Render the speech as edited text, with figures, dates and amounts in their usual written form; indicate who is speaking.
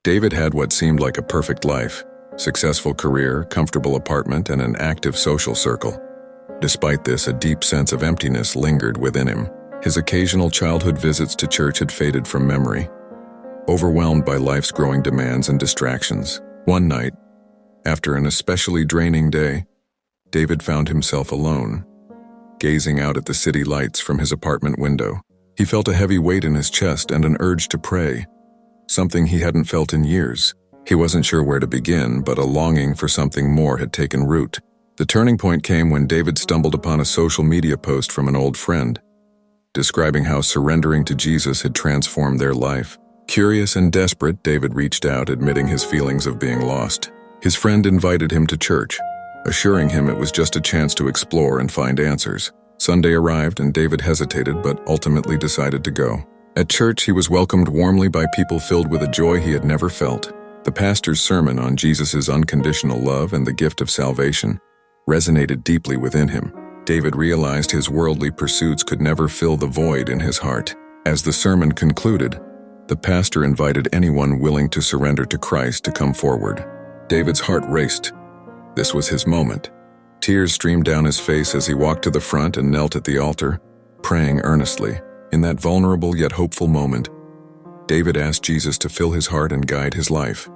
Speaker 1: David had what seemed like a perfect life: successful career, comfortable apartment, and an active social circle. Despite this, a deep sense of emptiness lingered within him. His occasional childhood visits to church had faded from memory. Overwhelmed by life's growing demands and distractions, one night, after an especially draining day, David found himself alone, gazing out at the city lights from his apartment window. He felt a heavy weight in his chest and an urge to pray, something he hadn't felt in years. He wasn't sure where to begin, but a longing for something more had taken root. The turning point came when David stumbled upon a social media post from an old friend, describing how surrendering to Jesus had transformed their life. Curious and desperate, David reached out, admitting his feelings of being lost. His friend invited him to church, assuring him it was just a chance to explore and find answers. Sunday arrived and David hesitated, but ultimately decided to go. At church, he was welcomed warmly by people filled with a joy he had never felt. The pastor's sermon on Jesus' unconditional love and the gift of salvation resonated deeply within him. David realized his worldly pursuits could never fill the void in his heart. As the sermon concluded, the pastor invited anyone willing to surrender to Christ to come forward. David's heart raced. This was his moment. Tears streamed down his face as he walked to the front and knelt at the altar, praying earnestly. In that vulnerable yet hopeful moment, David asked Jesus to fill his heart and guide his life.